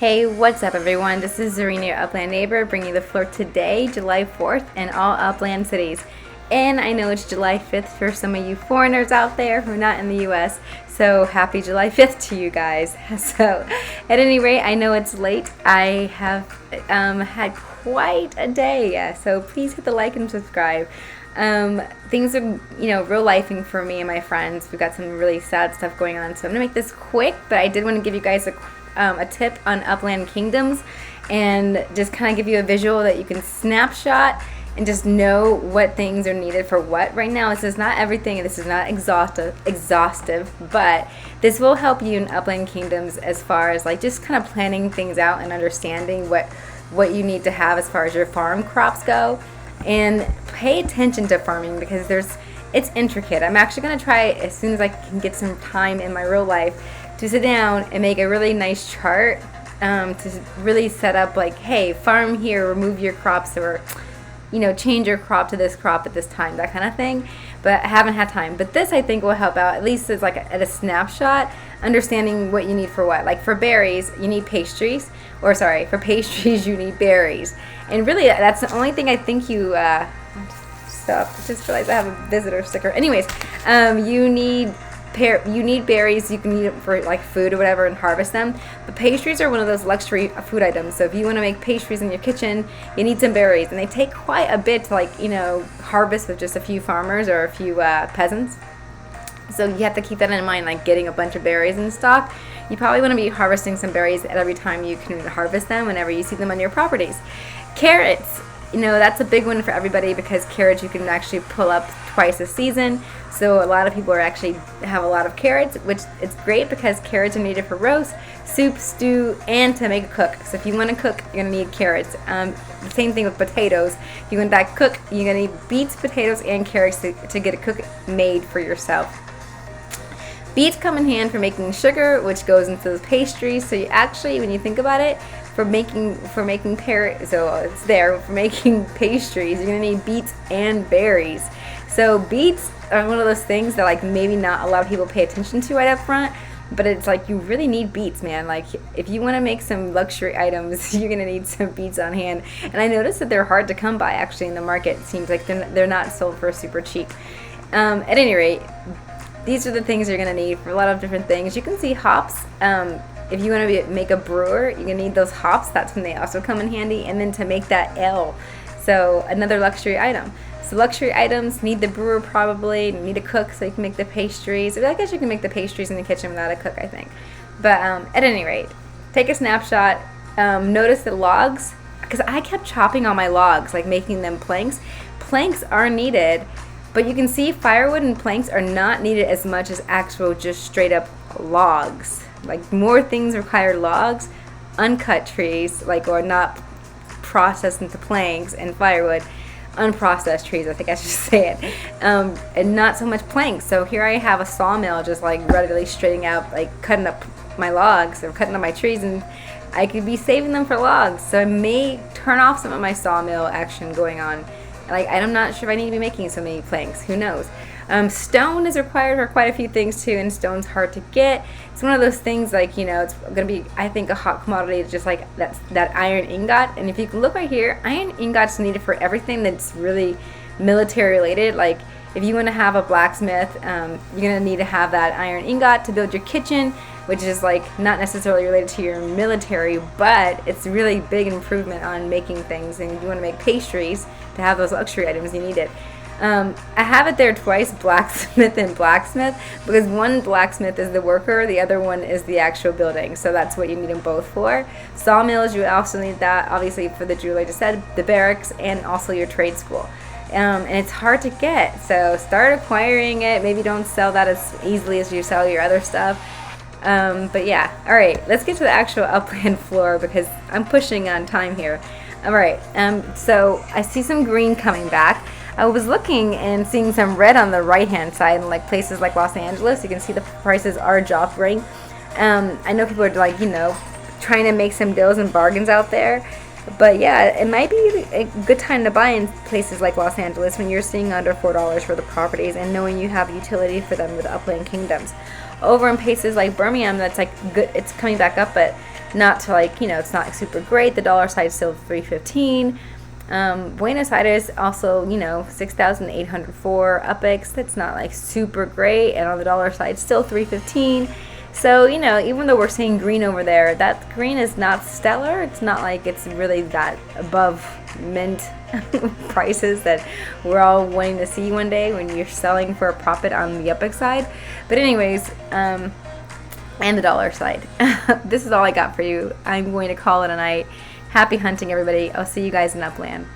Hey, what's up everyone? This is Zarina, your Upland neighbor, bringing you the floor today, July 4th, in all Upland cities. And I know it's July 5th for some of you foreigners out there who are not in the US, so happy July 5th to you guys. So, at any rate, I know it's late. I have had quite a day, so please hit the like and subscribe. Things are, real lifing for me and my friends. We've got some really sad stuff going on, so I'm gonna make this quick, but I did want to give you guys a tip on Upland Kingdoms and just kind of give you a visual that you can snapshot and just know what things are needed for what. Right now, this is not everything, this is not exhaustive, but this will help you in Upland Kingdoms as far as like just kind of planning things out and understanding what you need to have as far as your farm crops go. And pay attention to farming because it's intricate. I'm actually going to try as soon as I can get some time in my real life to sit down and make a really nice chart to really set up like, hey, farm here, remove your crops, or change your crop to this crop at this time, that kind of thing. But I haven't had time. But this I think will help out, at least as like at a snapshot, understanding what you need for what. Like for berries, you need pastries, or sorry, for pastries you need berries. And really that's the only thing I think you stop. I just realized I have a visitor sticker. Anyways, you need berries. You can eat them for like food or whatever and harvest them. But pastries are one of those luxury food items. So if you want to make pastries in your kitchen, you need some berries, and they take quite a bit to harvest with just a few farmers or a few peasants. So you have to keep that in mind, like getting a bunch of berries in stock. You probably want to be harvesting some berries at every time you can harvest them whenever you see them on your properties. Carrots, that's a big one for everybody because carrots you can actually pull up twice a season. So a lot of people have a lot of carrots, which is great because carrots are needed for roast, soup, stew, and to make a cook. So if you want to cook, you're going to need carrots. The same thing with potatoes. If you want that cook, you're going to need beets, potatoes, and carrots to get a cook made for yourself. Beets come in hand for making sugar, which goes into those pastries. So you actually, when you think about it, for making pastries, you're gonna need beets and berries. So beets are one of those things that like maybe not a lot of people pay attention to right up front, but it's like you really need beets, man. Like if you want to make some luxury items, you're gonna need some beets on hand. And I noticed that they're hard to come by actually in the market. It seems like they're not sold for super cheap. At any rate, these are the things you're going to need for a lot of different things. You can see hops. If you want to make a brewer, you're going to need those hops. That's when they also come in handy. And then to make that ale. So another luxury item. So luxury items need the brewer probably, need a cook so you can make the pastries. I guess you can make the pastries in the kitchen without a cook, I think. But at any rate, take a snapshot. Notice the logs, because I kept chopping on my logs, like making them planks. Planks are needed. But you can see firewood and planks are not needed as much as actual just straight up logs. Like more things require logs, uncut trees, or not processed into planks, and firewood, unprocessed trees, I think I should say it, and not so much planks. So here I have a sawmill just readily straighting out, cutting up my logs or cutting up my trees, and I could be saving them for logs. So I may turn off some of my sawmill action going on. I'm not sure if I need to be making so many planks. Who knows? Stone is required for quite a few things too, and stone's hard to get. It's one of those things it's going to be, I think, a hot commodity, just like that iron ingot. And if you can look right here, iron ingot's needed for everything that's really military related. Like if you want to have a blacksmith, you're going to need to have that iron ingot to build your kitchen, which is not necessarily related to your military, but it's really big improvement on making things. And if you want to make pastries, to have those luxury items, you need it. I have it there twice, blacksmith and blacksmith, because one blacksmith is the worker, the other one is the actual building. So that's what you need them both for. Sawmills, you also need that, obviously, for the jewel I just said, the barracks, and also your trade school. And it's hard to get, so start acquiring it. Maybe don't sell that as easily as you sell your other stuff. But yeah, all right, let's get to the actual Upland floor because I'm pushing on time here. All right, so I see some green coming back. I was looking and seeing some red on the right-hand side in places like Los Angeles. You can see the prices are dropping. I know people are trying to make some deals and bargains out there. But yeah, it might be a good time to buy in places like Los Angeles when you're seeing under $4 for the properties and knowing you have utility for them with Upland Kingdoms. Over in places like Birmingham, that's good. It's coming back up, but not to like, you know, it's not super great. The dollar side is still 315. Buenos Aires also, you know, 6,804. UPEX, that's not like super great, and on the dollar side still 315. So, you know, even though we're seeing green over there, that green is not stellar. It's not like it's really that above mint prices that we're all wanting to see one day when you're selling for a profit on the UPEX side. But anyways, and the dollar side. This is all I got for you. I'm going to call it a night. Happy hunting, everybody. I'll see you guys in Upland.